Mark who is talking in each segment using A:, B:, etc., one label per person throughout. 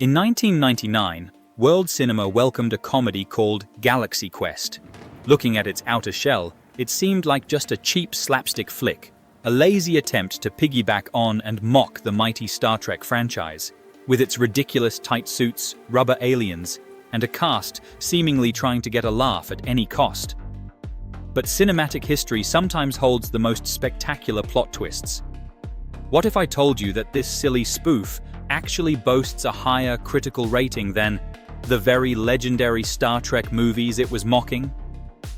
A: In 1999, world cinema welcomed a comedy called Galaxy Quest. Looking at its outer shell, it seemed like just a cheap slapstick flick, a lazy attempt to piggyback on and mock the mighty Star Trek franchise, with its ridiculous tight suits, rubber aliens, and a cast seemingly trying to get a laugh at any cost. But cinematic history sometimes holds the most spectacular plot twists. What if I told you that this silly spoof actually boasts a higher critical rating than the very legendary Star Trek movies it was mocking?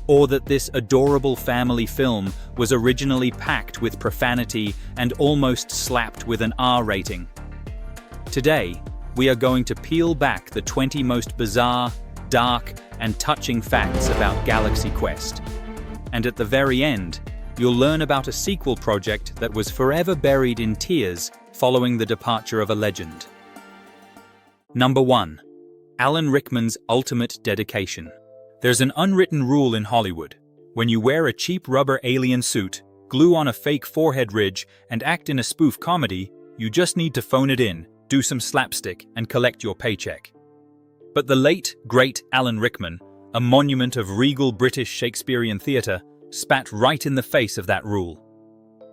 A: Or that this adorable family film was originally packed with profanity and almost slapped with an R rating? Today, we are going to peel back the 20 most bizarre, dark, and touching facts about Galaxy Quest. And at the very end, you'll learn about a sequel project that was forever buried in tears following the departure of a legend. Number 1. Alan Rickman's ultimate dedication. There's an unwritten rule in Hollywood. When you wear a cheap rubber alien suit, glue on a fake forehead ridge, and act in a spoof comedy, you just need to phone it in, do some slapstick, and collect your paycheck. But the late, great Alan Rickman, a monument of regal British Shakespearean theatre, spat right in the face of that rule.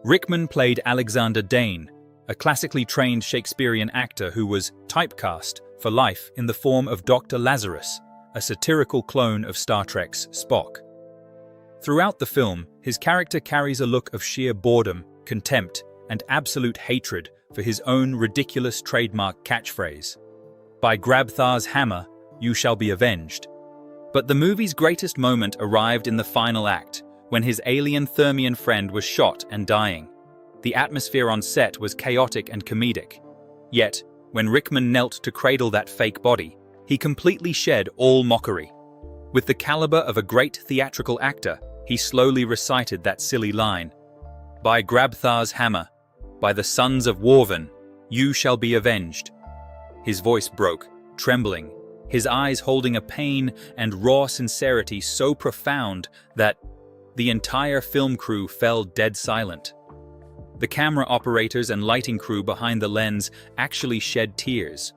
A: Rickman played Alexander Dane, a classically trained Shakespearean actor who was typecast for life in the form of Dr. Lazarus, a satirical clone of Star Trek's Spock. Throughout the film, his character carries a look of sheer boredom, contempt, and absolute hatred for his own ridiculous trademark catchphrase, "By Grabthar's hammer, you shall be avenged." But the movie's greatest moment arrived in the final act, when his alien Thermian friend was shot and dying. The atmosphere on set was chaotic and comedic. Yet, when Rickman knelt to cradle that fake body, he completely shed all mockery. With the caliber of a great theatrical actor, he slowly recited that silly line, "By Grabthar's hammer, by the sons of Worvan, you shall be avenged." His voice broke, trembling, his eyes holding a pain and raw sincerity so profound that the entire film crew fell dead silent. The camera operators and lighting crew behind the lens actually shed tears.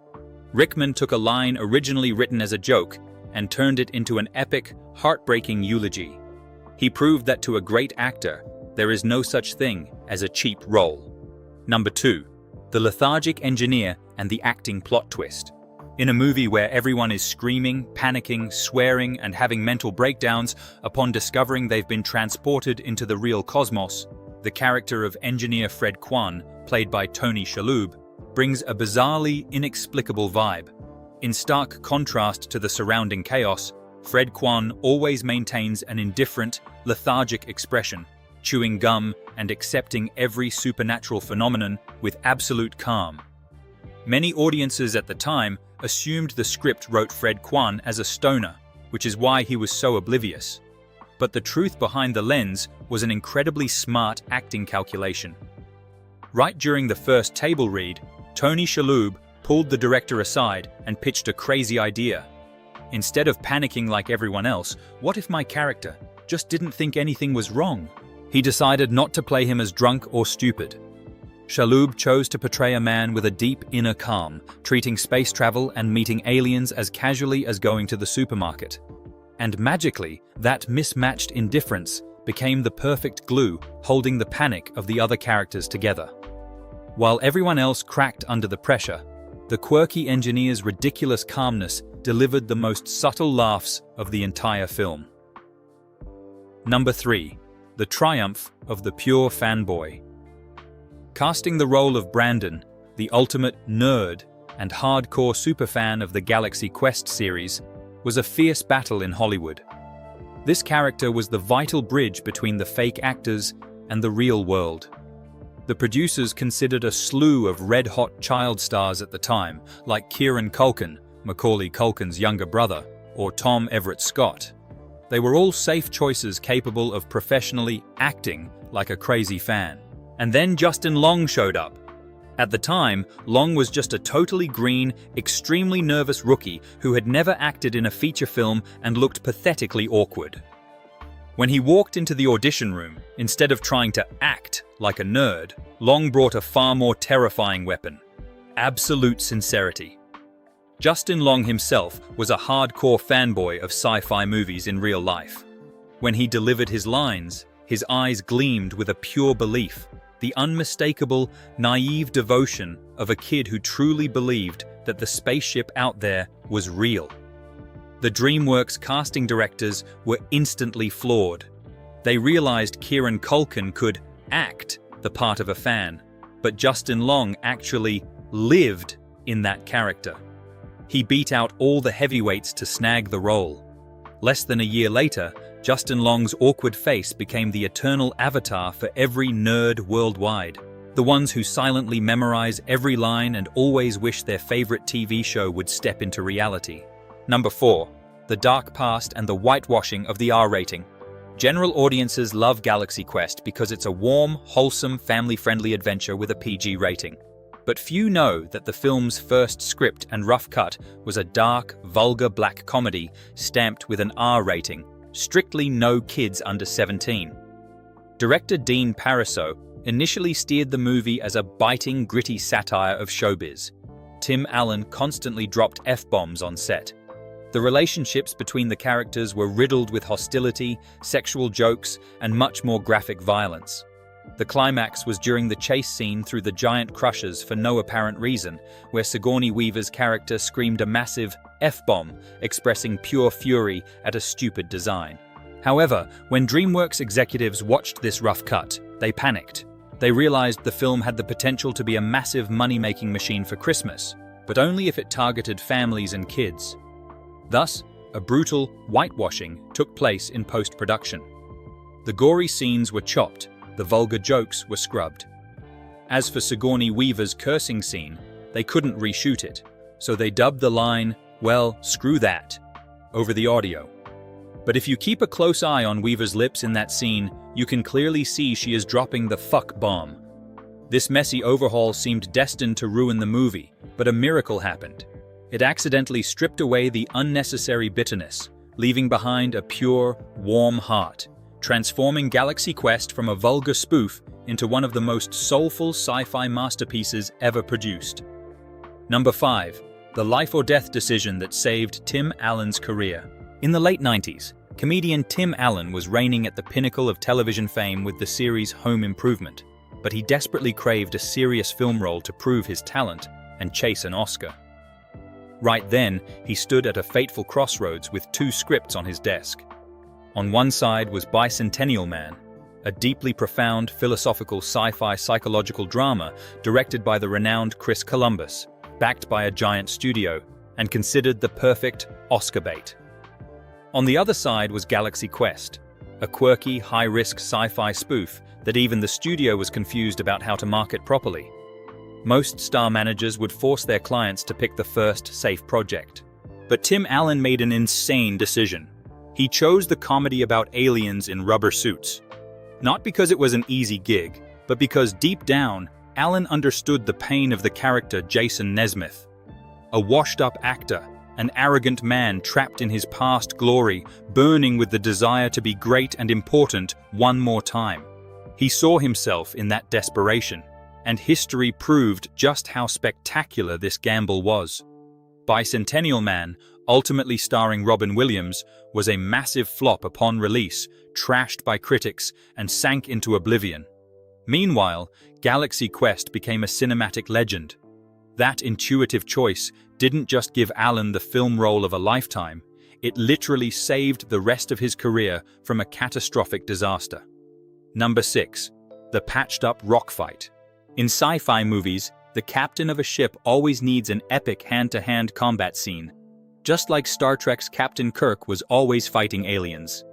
A: Rickman took a line originally written as a joke and turned it into an epic, heartbreaking eulogy. He proved that to a great actor, there is no such thing as a cheap role. Number 2. The lethargic engineer and the acting plot twist. In a movie where everyone is screaming, panicking, swearing, and having mental breakdowns upon discovering they've been transported into the real cosmos, the character of engineer Fred Kwan, played by Tony Shalhoub, brings a bizarrely inexplicable vibe. In stark contrast to the surrounding chaos, Fred Kwan always maintains an indifferent, lethargic expression, chewing gum and accepting every supernatural phenomenon with absolute calm. Many audiences at the time assumed the script wrote Fred Kwan as a stoner, which is why he was so oblivious. But the truth behind the lens was an incredibly smart acting calculation. Right during the first table read, Tony Shalhoub pulled the director aside and pitched a crazy idea. Instead of panicking like everyone else, what if my character just didn't think anything was wrong? He decided not to play him as drunk or stupid. Shalhoub chose to portray a man with a deep inner calm, treating space travel and meeting aliens as casually as going to the supermarket. And magically, that mismatched indifference became the perfect glue holding the panic of the other characters together. While everyone else cracked under the pressure, the quirky engineer's ridiculous calmness delivered the most subtle laughs of the entire film. Number 3. The triumph of the pure fanboy. Casting the role of Brandon, the ultimate nerd and hardcore superfan of the Galaxy Quest series, was a fierce battle in Hollywood. This character was the vital bridge between the fake actors and the real world. The producers considered a slew of red-hot child stars at the time, like Kieran Culkin, Macaulay Culkin's younger brother, or Tom Everett Scott. They were all safe choices capable of professionally acting like a crazy fan. And then Justin Long showed up. At the time, Long was just a totally green, extremely nervous rookie who had never acted in a feature film and looked pathetically awkward. When he walked into the audition room, instead of trying to act like a nerd, Long brought a far more terrifying weapon: absolute sincerity. Justin Long himself was a hardcore fanboy of sci-fi movies in real life. When he delivered his lines, his eyes gleamed with a pure belief, the unmistakable, naive devotion of a kid who truly believed that the spaceship out there was real. The DreamWorks casting directors were instantly floored. They realized Kieran Culkin could act the part of a fan, but Justin Long actually lived in that character. He beat out all the heavyweights to snag the role. Less than a year later, Justin Long's awkward face became the eternal avatar for every nerd worldwide. The ones who silently memorize every line and always wish their favorite TV show would step into reality. Number 4. The dark past and the whitewashing of the R rating. General audiences love Galaxy Quest because it's a warm, wholesome, family-friendly adventure with a PG rating. But few know that the film's first script and rough cut was a dark, vulgar black comedy stamped with an R rating, strictly no kids under 17. Director Dean Parisot initially steered the movie as a biting, gritty satire of showbiz. Tim Allen constantly dropped F-bombs on set. The relationships between the characters were riddled with hostility, sexual jokes, and much more graphic violence. The climax was during the chase scene through the giant crushers for no apparent reason, where Sigourney Weaver's character screamed a massive F-bomb, expressing pure fury at a stupid design. However, when DreamWorks executives watched this rough cut, they panicked. They realized the film had the potential to be a massive money-making machine for Christmas, but only if it targeted families and kids. Thus, a brutal whitewashing took place in post-production. The gory scenes were chopped, the vulgar jokes were scrubbed. As for Sigourney Weaver's cursing scene, they couldn't reshoot it, so they dubbed the line, "Well, screw that," over the audio. But if you keep a close eye on Weaver's lips in that scene, you can clearly see she is dropping the fuck bomb. This messy overhaul seemed destined to ruin the movie, but a miracle happened. It accidentally stripped away the unnecessary bitterness, leaving behind a pure, warm heart, transforming Galaxy Quest from a vulgar spoof into one of the most soulful sci-fi masterpieces ever produced. Number 5. The life or death decision that saved Tim Allen's career. In the late 90s, comedian Tim Allen was reigning at the pinnacle of television fame with the series Home Improvement, but he desperately craved a serious film role to prove his talent and chase an Oscar. Right then, he stood at a fateful crossroads with two scripts on his desk. On one side was Bicentennial Man, a deeply profound philosophical sci-fi psychological drama directed by the renowned Chris Columbus, backed by a giant studio, and considered the perfect Oscar bait. On the other side was Galaxy Quest, a quirky, high-risk sci-fi spoof that even the studio was confused about how to market properly. Most star managers would force their clients to pick the first safe project. But Tim Allen made an insane decision. He chose the comedy about aliens in rubber suits. Not because it was an easy gig, but because deep down, Allen understood the pain of the character Jason Nesmith. A washed-up actor, an arrogant man trapped in his past glory, burning with the desire to be great and important one more time. He saw himself in that desperation, and history proved just how spectacular this gamble was. Bicentennial Man, ultimately starring Robin Williams, was a massive flop upon release, trashed by critics, and sank into oblivion. Meanwhile, Galaxy Quest became a cinematic legend. That intuitive choice didn't just give Allen the film role of a lifetime, it literally saved the rest of his career from a catastrophic disaster. Number 6. The patched-up rock fight. In sci-fi movies, the captain of a ship always needs an epic hand-to-hand combat scene, just like Star Trek's Captain Kirk was always fighting aliens.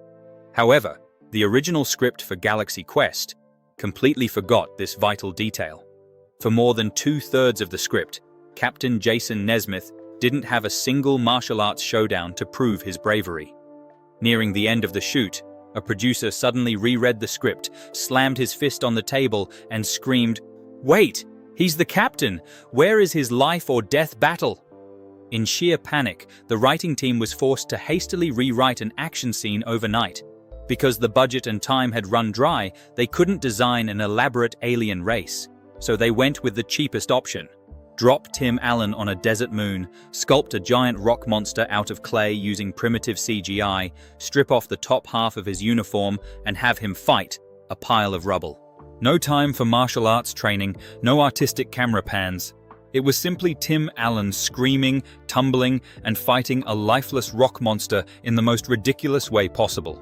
A: However, the original script for Galaxy Quest completely forgot this vital detail. For more than 2/3 of the script, Captain Jason Nesmith didn't have a single martial arts showdown to prove his bravery. Nearing the end of the shoot, a producer suddenly reread the script, slammed his fist on the table, and screamed, "Wait! He's the captain! Where is his life or death battle?" In sheer panic, the writing team was forced to hastily rewrite an action scene overnight. Because the budget and time had run dry, they couldn't design an elaborate alien race, so they went with the cheapest option: Drop Tim Allen on a desert moon, sculpt a giant rock monster out of clay using primitive CGI, strip off the top half of his uniform, and have him fight a pile of rubble. No time for martial arts training, no artistic camera pans. It was simply Tim Allen screaming, tumbling, and fighting a lifeless rock monster in the most ridiculous way possible.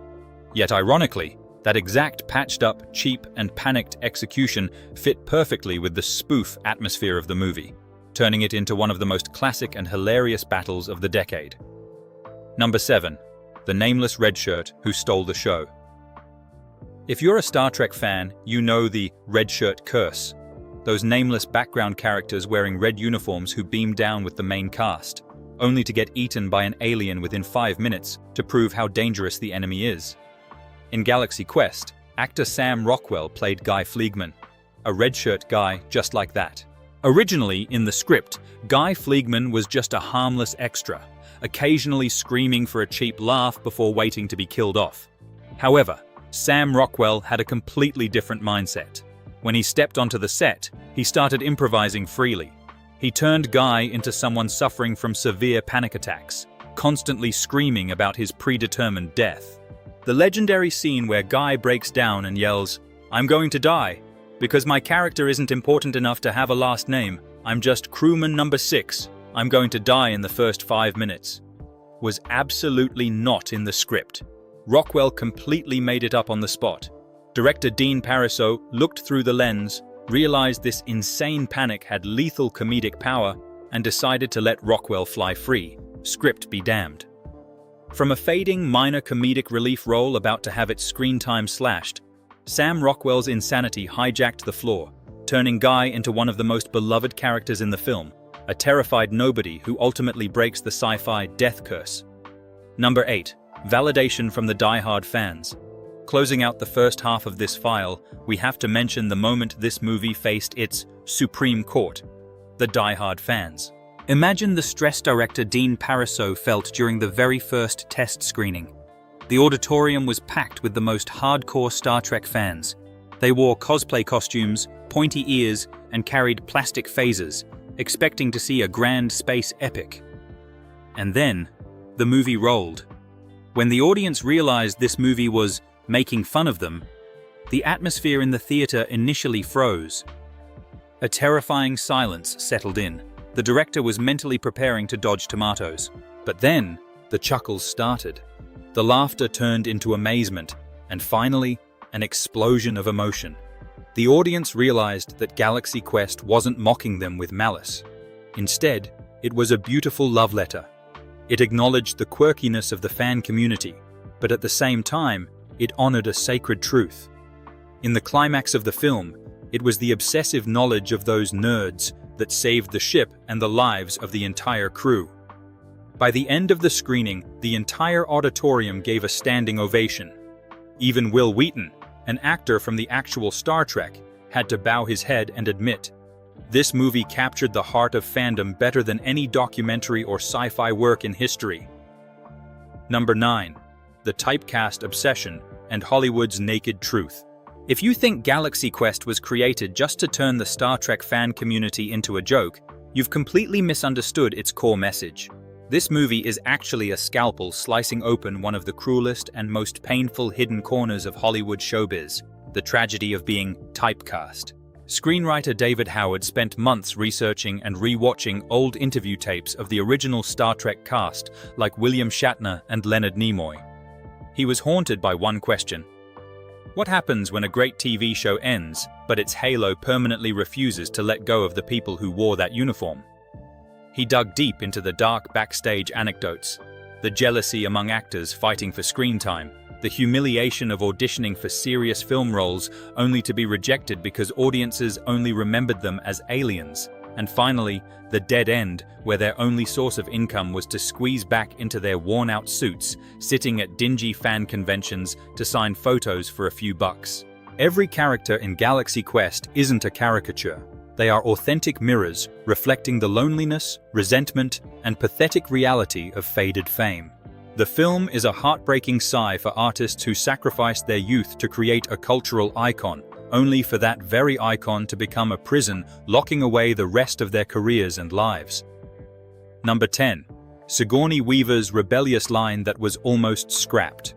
A: Yet ironically, that exact patched-up, cheap, and panicked execution fit perfectly with the spoof atmosphere of the movie, turning it into one of the most classic and hilarious battles of the decade. Number 7. The nameless red shirt who stole the show. If you're a Star Trek fan, you know the red shirt curse. Those nameless background characters wearing red uniforms who beam down with the main cast, only to get eaten by an alien within 5 minutes to prove how dangerous the enemy is. In Galaxy Quest, actor Sam Rockwell played Guy Fleegman, a red shirt guy just like that. Originally, in the script, Guy Fleegman was just a harmless extra, occasionally screaming for a cheap laugh before waiting to be killed off. However, Sam Rockwell had a completely different mindset. When he stepped onto the set, he started improvising freely. He turned Guy into someone suffering from severe panic attacks, constantly screaming about his predetermined death. The legendary scene where Guy breaks down and yells, "I'm going to die, because my character isn't important enough to have a last name. I'm just crewman number 6. I'm going to die in the first 5 minutes," was absolutely not in the script. Rockwell completely made it up on the spot. Director Dean Parisot looked through the lens, realized this insane panic had lethal comedic power, and decided to let Rockwell fly free. Script be damned. From a fading minor comedic relief role about to have its screen time slashed, Sam Rockwell's insanity hijacked the floor, turning Guy into one of the most beloved characters in the film, a terrified nobody who ultimately breaks the sci-fi death curse. Number 8. Validation from the die-hard fans. Closing out the first half of this file, we have to mention the moment this movie faced its Supreme Court, the die-hard fans. Imagine the stress director Dean Parisot felt during the very first test screening. The auditorium was packed with the most hardcore Star Trek fans. They wore cosplay costumes, pointy ears, and carried plastic phasers, expecting to see a grand space epic. And then, the movie rolled. When the audience realized this movie was making fun of them, the atmosphere in the theater initially froze. A terrifying silence settled in. The director was mentally preparing to dodge tomatoes. But then, the chuckles started. The laughter turned into amazement, and finally, an explosion of emotion. The audience realized that Galaxy Quest wasn't mocking them with malice. Instead, it was a beautiful love letter. It acknowledged the quirkiness of the fan community, but at the same time, it honored a sacred truth. In the climax of the film, it was the obsessive knowledge of those nerds that saved the ship and the lives of the entire crew. By the end of the screening, the entire auditorium gave a standing ovation. Even Will Wheaton, an actor from the actual Star Trek, had to bow his head and admit, "This movie captured the heart of fandom better than any documentary or sci-fi work in history." Number 9. The typecast obsession and Hollywood's naked truth. If you think Galaxy Quest was created just to turn the Star Trek fan community into a joke, you've completely misunderstood its core message. This movie is actually a scalpel slicing open one of the cruelest and most painful hidden corners of Hollywood showbiz, the tragedy of being typecast. Screenwriter David Howard spent months researching and re-watching old interview tapes of the original Star Trek cast like William Shatner and Leonard Nimoy. He was haunted by one question. What happens when a great TV show ends, but its halo permanently refuses to let go of the people who wore that uniform? He dug deep into the dark backstage anecdotes, the jealousy among actors fighting for screen time, the humiliation of auditioning for serious film roles only to be rejected because audiences only remembered them as aliens, and finally, the dead end where their only source of income was to squeeze back into their worn-out suits, sitting at dingy fan conventions to sign photos for a few bucks. Every character in Galaxy Quest isn't a caricature. They are authentic mirrors, reflecting the loneliness, resentment, and pathetic reality of faded fame. The film is a heartbreaking sigh for artists who sacrificed their youth to create a cultural icon, only for that very icon to become a prison, locking away the rest of their careers and lives. Number 10. Sigourney Weaver's rebellious line that was almost scrapped.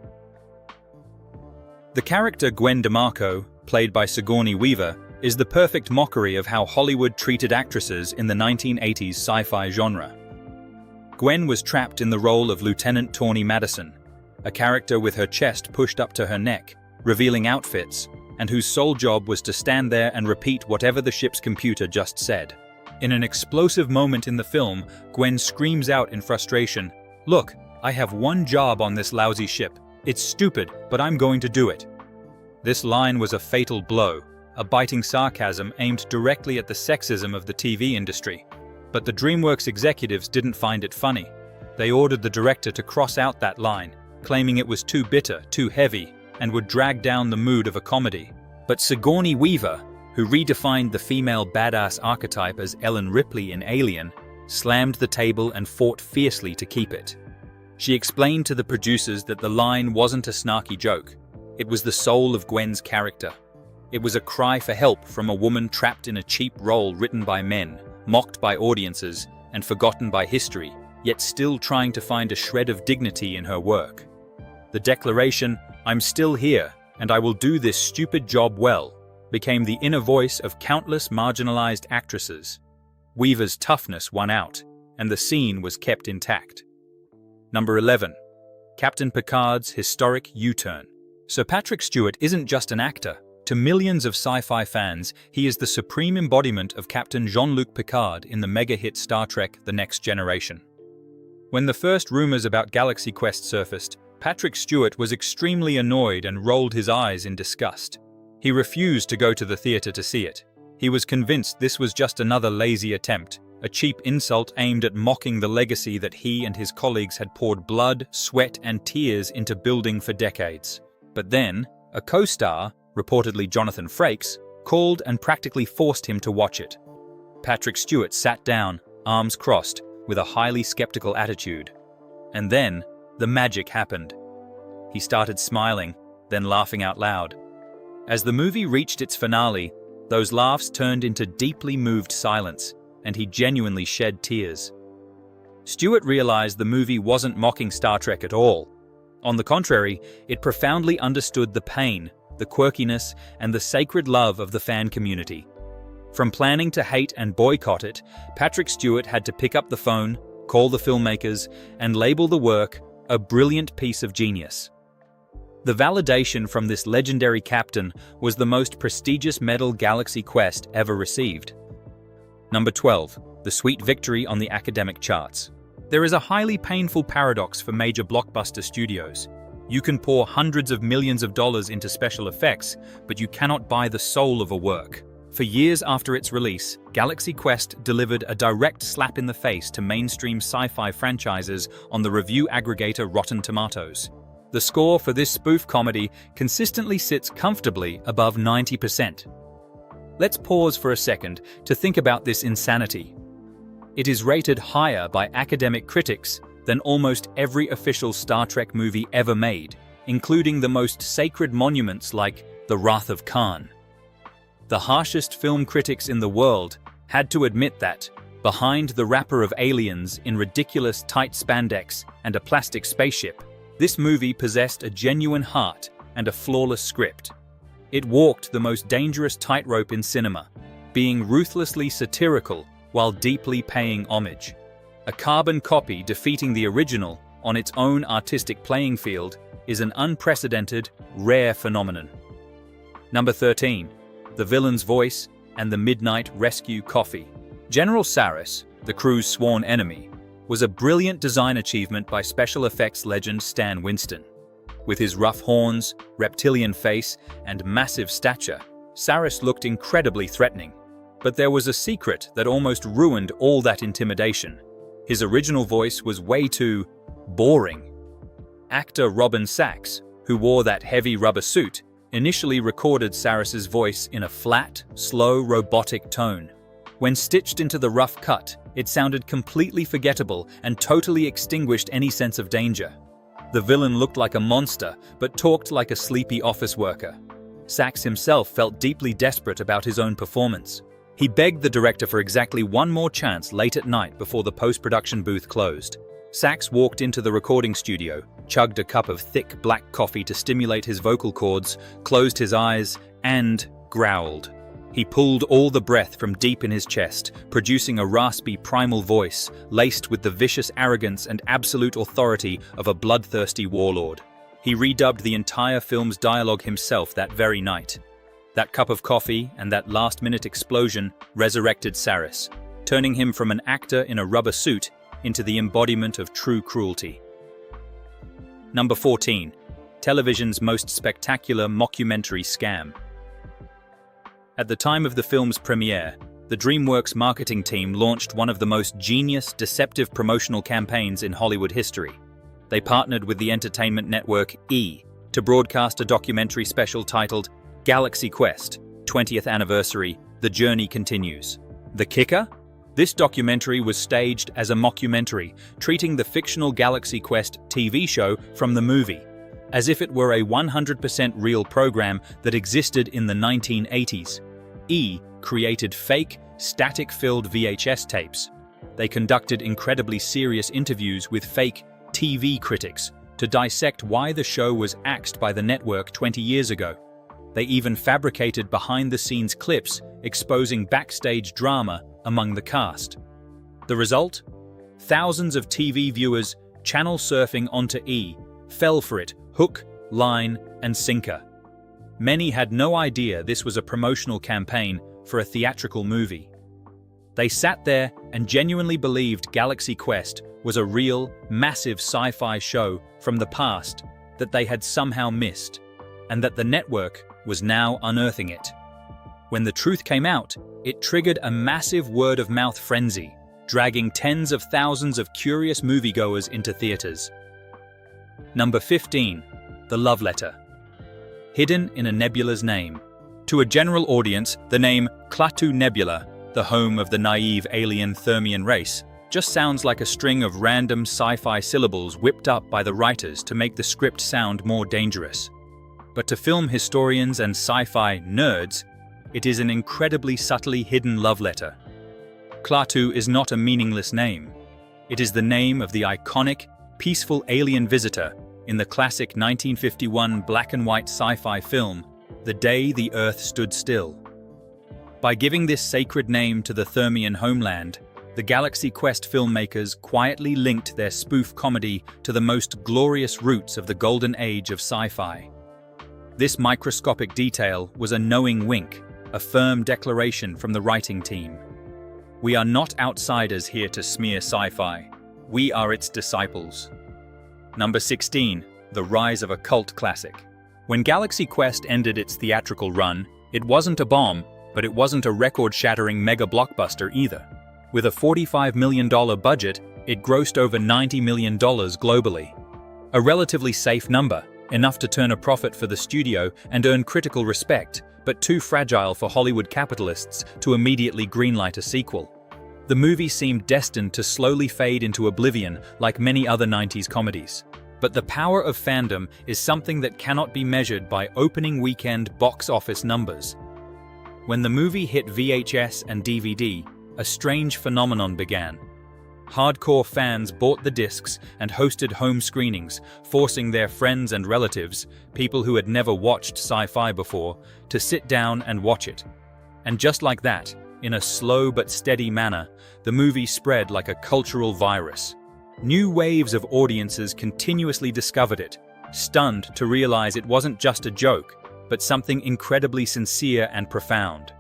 A: The character Gwen DeMarco, played by Sigourney Weaver, is the perfect mockery of how Hollywood treated actresses in the 1980s sci-fi genre. Gwen was trapped in the role of Lieutenant Tawny Madison, a character with her chest pushed up to her neck, revealing outfits, and whose sole job was to stand there and repeat whatever the ship's computer just said. In an explosive moment in the film, Gwen screams out in frustration, "Look, I have one job on this lousy ship. It's stupid, but I'm going to do it." This line was a fatal blow, a biting sarcasm aimed directly at the sexism of the TV industry. But the DreamWorks executives didn't find it funny. They ordered the director to cross out that line, claiming it was too bitter, too heavy, and would drag down the mood of a comedy. But Sigourney Weaver, who redefined the female badass archetype as Ellen Ripley in Alien, slammed the table and fought fiercely to keep it. She explained to the producers that the line wasn't a snarky joke. It was the soul of Gwen's character. It was a cry for help from a woman trapped in a cheap role written by men, mocked by audiences, and forgotten by history, yet still trying to find a shred of dignity in her work. The declaration, "I'm still here, and I will do this stupid job well," became the inner voice of countless marginalized actresses. Weaver's toughness won out, and the scene was kept intact. Number 11. Captain Picard's historic U-turn. Sir Patrick Stewart isn't just an actor. To millions of sci-fi fans, he is the supreme embodiment of Captain Jean-Luc Picard in the mega-hit Star Trek: The Next Generation. When the first rumors about Galaxy Quest surfaced, Patrick Stewart was extremely annoyed and rolled his eyes in disgust. He refused to go to the theater to see it. He was convinced this was just another lazy attempt, a cheap insult aimed at mocking the legacy that he and his colleagues had poured blood, sweat, and tears into building for decades. But then, a co-star, reportedly Jonathan Frakes, called and practically forced him to watch it. Patrick Stewart sat down, arms crossed, with a highly skeptical attitude. And then, the magic happened. He started smiling, then laughing out loud. As the movie reached its finale, those laughs turned into deeply moved silence, and he genuinely shed tears. Stewart realized the movie wasn't mocking Star Trek at all. On the contrary, it profoundly understood the pain, the quirkiness, and the sacred love of the fan community. From planning to hate and boycott it, Patrick Stewart had to pick up the phone, call the filmmakers, and label the work a brilliant piece of genius. The validation from this legendary captain was the most prestigious medal Galaxy Quest ever received. Number 12. The sweet victory on the academic charts. There is a highly painful paradox for major blockbuster studios. You can pour hundreds of millions of dollars into special effects, but you cannot buy the soul of a work. For years after its release, Galaxy Quest delivered a direct slap in the face to mainstream sci-fi franchises on the review aggregator Rotten Tomatoes. The score for this spoof comedy consistently sits comfortably above 90%. Let's pause for a second to think about this insanity. It is rated higher by academic critics than almost every official Star Trek movie ever made, including the most sacred monuments like The Wrath of Khan. The harshest film critics in the world had to admit that, behind the wrapper of aliens in ridiculous tight spandex and a plastic spaceship, this movie possessed a genuine heart and a flawless script. It walked the most dangerous tightrope in cinema, being ruthlessly satirical while deeply paying homage. A carbon copy defeating the original on its own artistic playing field is an unprecedented, rare phenomenon. Number 13. The villain's voice and the midnight rescue coffee. General Saris, the crew's sworn enemy, was a brilliant design achievement by special effects legend Stan Winston. With his rough horns, reptilian face, and massive stature, Saris looked incredibly threatening. But there was a secret that almost ruined all that intimidation. His original voice was way too boring. Actor Robin Sachs, who wore that heavy rubber suit, initially recorded Saris's voice in a flat, slow, robotic tone. When stitched into the rough cut, it sounded completely forgettable and totally extinguished any sense of danger. The villain looked like a monster, but talked like a sleepy office worker. Sachs himself felt deeply desperate about his own performance. He begged the director for exactly one more chance late at night before the post-production booth closed. Sachs walked into the recording studio, chugged a cup of thick black coffee to stimulate his vocal cords, closed his eyes, and growled. He pulled all the breath from deep in his chest, producing a raspy primal voice laced with the vicious arrogance and absolute authority of a bloodthirsty warlord. He redubbed the entire film's dialogue himself that very night. That cup of coffee and that last-minute explosion resurrected Saris, turning him from an actor in a rubber suit into the embodiment of true cruelty. Number 14. Television's most spectacular mockumentary scam. At the time of the film's premiere, the DreamWorks marketing team launched one of the most genius, deceptive promotional campaigns in Hollywood history. They partnered with the entertainment network E! To broadcast a documentary special titled Galaxy Quest, 20th Anniversary, The Journey Continues. The kicker? This documentary was staged as a mockumentary, treating the fictional Galaxy Quest TV show from the movie, as if it were a 100% real program that existed in the 1980s. E! Created fake, static-filled VHS tapes. They conducted incredibly serious interviews with fake TV critics to dissect why the show was axed by the network 20 years ago. They even fabricated behind-the-scenes clips exposing backstage drama among the cast. The result? Thousands of TV viewers, channel surfing onto E! Fell for it, hook, line, and sinker. Many had no idea this was a promotional campaign for a theatrical movie. They sat there and genuinely believed Galaxy Quest was a real, massive sci-fi show from the past that they had somehow missed, and that the network was now unearthing it. When the truth came out, it triggered a massive word-of-mouth frenzy, dragging tens of thousands of curious moviegoers into theaters. Number 15. The Love Letter. Hidden in a nebula's name. To a general audience, the name Klaatu Nebula, the home of the naive alien Thermian race, just sounds like a string of random sci-fi syllables whipped up by the writers to make the script sound more dangerous. But to film historians and sci-fi nerds, it is an incredibly subtly hidden love letter. Klaatu is not a meaningless name. It is the name of the iconic, peaceful alien visitor in the classic 1951 black-and-white sci-fi film, The Day the Earth Stood Still. By giving this sacred name to the Thermian homeland, the Galaxy Quest filmmakers quietly linked their spoof comedy to the most glorious roots of the golden age of sci-fi. This microscopic detail was a knowing wink, a firm declaration from the writing team. We are not outsiders here to smear sci-fi. We are its disciples. Number 16. The rise of a cult classic. When Galaxy Quest ended its theatrical run, it wasn't a bomb, but it wasn't a record-shattering mega blockbuster either. With a $45 million budget, it grossed over $90 million globally. A relatively safe number, enough to turn a profit for the studio and earn critical respect, but too fragile for Hollywood capitalists to immediately greenlight a sequel. The movie seemed destined to slowly fade into oblivion like many other 90s comedies. But the power of fandom is something that cannot be measured by opening weekend box office numbers. When the movie hit VHS and DVD, a strange phenomenon began. Hardcore fans bought the discs and hosted home screenings, forcing their friends and relatives, people who had never watched sci-fi before, to sit down and watch it. And just like that, in a slow but steady manner, the movie spread like a cultural virus. New waves of audiences continuously discovered it, stunned to realize it wasn't just a joke, but something incredibly sincere and profound.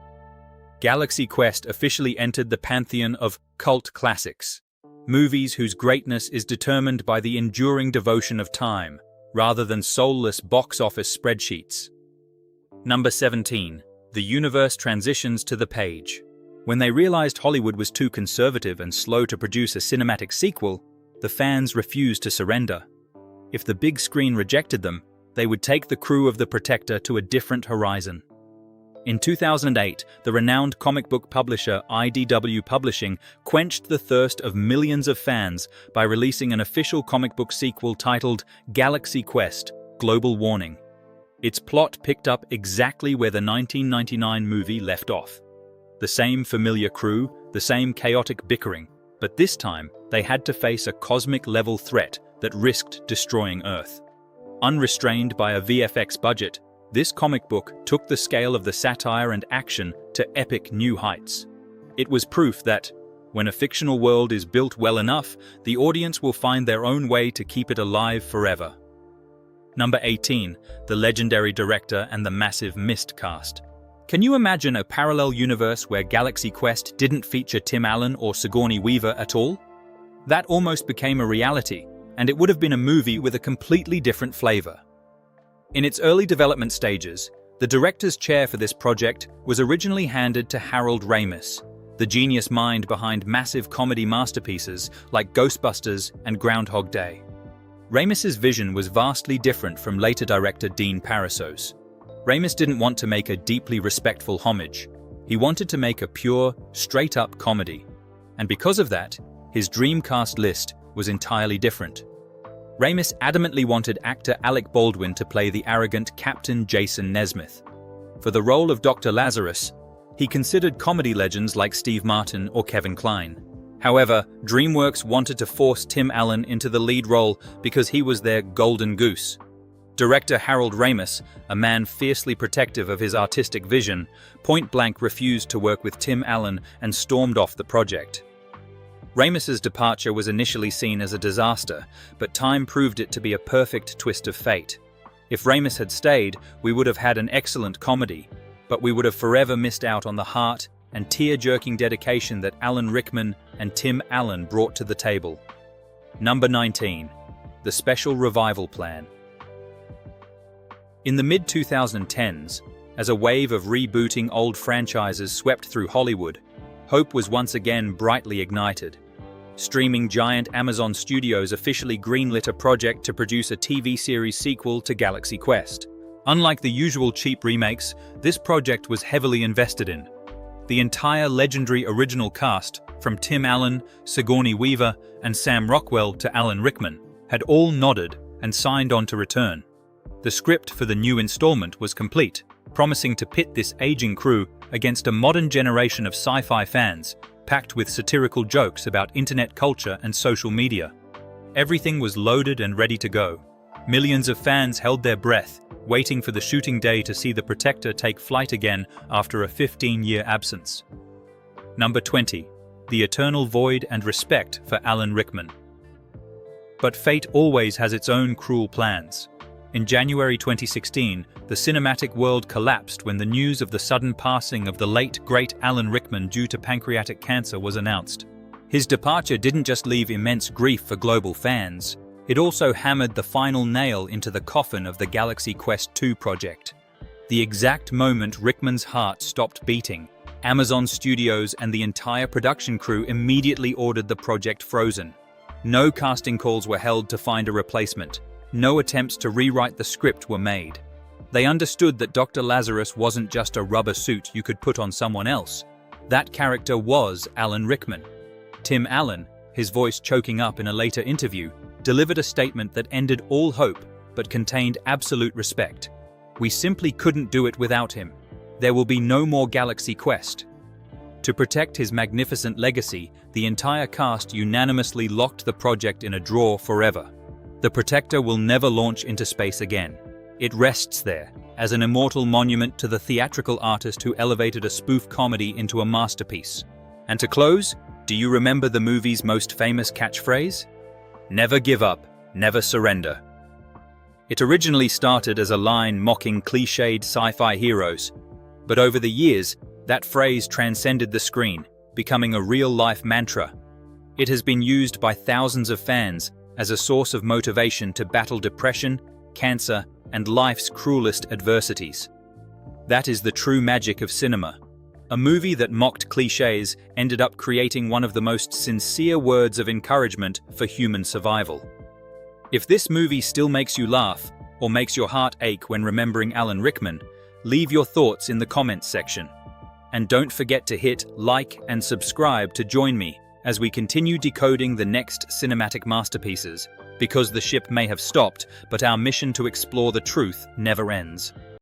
A: Galaxy Quest officially entered the pantheon of cult classics, movies whose greatness is determined by the enduring devotion of time, rather than soulless box office spreadsheets. Number 17. The universe transitions to the page. When they realized Hollywood was too conservative and slow to produce a cinematic sequel, the fans refused to surrender. If the big screen rejected them, they would take the crew of the Protector to a different horizon. In 2008, the renowned comic book publisher IDW Publishing quenched the thirst of millions of fans by releasing an official comic book sequel titled Galaxy Quest: Global Warning. Its plot picked up exactly where the 1999 movie left off. The same familiar crew, the same chaotic bickering, but this time they had to face a cosmic-level threat that risked destroying Earth. Unrestrained by a VFX budget, this comic book took the scale of the satire and action to epic new heights. It was proof that, when a fictional world is built well enough, the audience will find their own way to keep it alive forever. Number 18, the legendary director and the massive missed cast. Can you imagine a parallel universe where Galaxy Quest didn't feature Tim Allen or Sigourney Weaver at all? That almost became a reality, and it would have been a movie with a completely different flavor. In its early development stages, the director's chair for this project was originally handed to Harold Ramis, the genius mind behind massive comedy masterpieces like Ghostbusters and Groundhog Day. Ramis's vision was vastly different from later director Dean Parisot's. Ramis didn't want to make a deeply respectful homage. He wanted to make a pure, straight-up comedy. And because of that, his dream cast list was entirely different. Ramis adamantly wanted actor Alec Baldwin to play the arrogant Captain Jason Nesmith. For the role of Dr. Lazarus, he considered comedy legends like Steve Martin or Kevin Kline. However, DreamWorks wanted to force Tim Allen into the lead role because he was their golden goose. Director Harold Ramis, a man fiercely protective of his artistic vision, point-blank refused to work with Tim Allen and stormed off the project. Ramis's departure was initially seen as a disaster, but time proved it to be a perfect twist of fate. If Ramis had stayed, we would have had an excellent comedy, but we would have forever missed out on the heart and tear-jerking dedication that Alan Rickman and Tim Allen brought to the table. Number 19. The Special Revival Plan. In the mid-2010s, as a wave of rebooting old franchises swept through Hollywood, hope was once again brightly ignited. Streaming giant Amazon Studios officially greenlit a project to produce a TV series sequel to Galaxy Quest. Unlike the usual cheap remakes, this project was heavily invested in. The entire legendary original cast, from Tim Allen, Sigourney Weaver, and Sam Rockwell to Alan Rickman, had all nodded and signed on to return. The script for the new installment was complete, promising to pit this aging crew against a modern generation of sci-fi fans, packed with satirical jokes about internet culture and social media. Everything was loaded and ready to go. Millions of fans held their breath, waiting for the shooting day to see the Protector take flight again after a 15-year absence. Number 20. The Eternal Void and Respect for Alan Rickman. But fate always has its own cruel plans. In January 2016, the cinematic world collapsed when the news of the sudden passing of the late, great Alan Rickman due to pancreatic cancer was announced. His departure didn't just leave immense grief for global fans, it also hammered the final nail into the coffin of the Galaxy Quest II project. The exact moment Rickman's heart stopped beating, Amazon Studios and the entire production crew immediately ordered the project frozen. No casting calls were held to find a replacement. No attempts to rewrite the script were made. They understood that Dr. Lazarus wasn't just a rubber suit you could put on someone else. That character was Alan Rickman. Tim Allen, his voice choking up in a later interview, delivered a statement that ended all hope but contained absolute respect. We simply couldn't do it without him. There will be no more Galaxy Quest. To protect his magnificent legacy, the entire cast unanimously locked the project in a drawer forever. The Protector will never launch into space again. It rests there, as an immortal monument to the theatrical artist who elevated a spoof comedy into a masterpiece. And to close, do you remember the movie's most famous catchphrase? Never give up, never surrender. It originally started as a line mocking cliched sci-fi heroes, but over the years, that phrase transcended the screen, becoming a real-life mantra. It has been used by thousands of fans as a source of motivation to battle depression, cancer, and life's cruelest adversities. That is the true magic of cinema. A movie that mocked cliches ended up creating one of the most sincere words of encouragement for human survival. If this movie still makes you laugh, or makes your heart ache when remembering Alan Rickman, leave your thoughts in the comments section. And don't forget to hit like and subscribe to join me as we continue decoding the next cinematic masterpieces. because the ship may have stopped, but our mission to explore the truth never ends.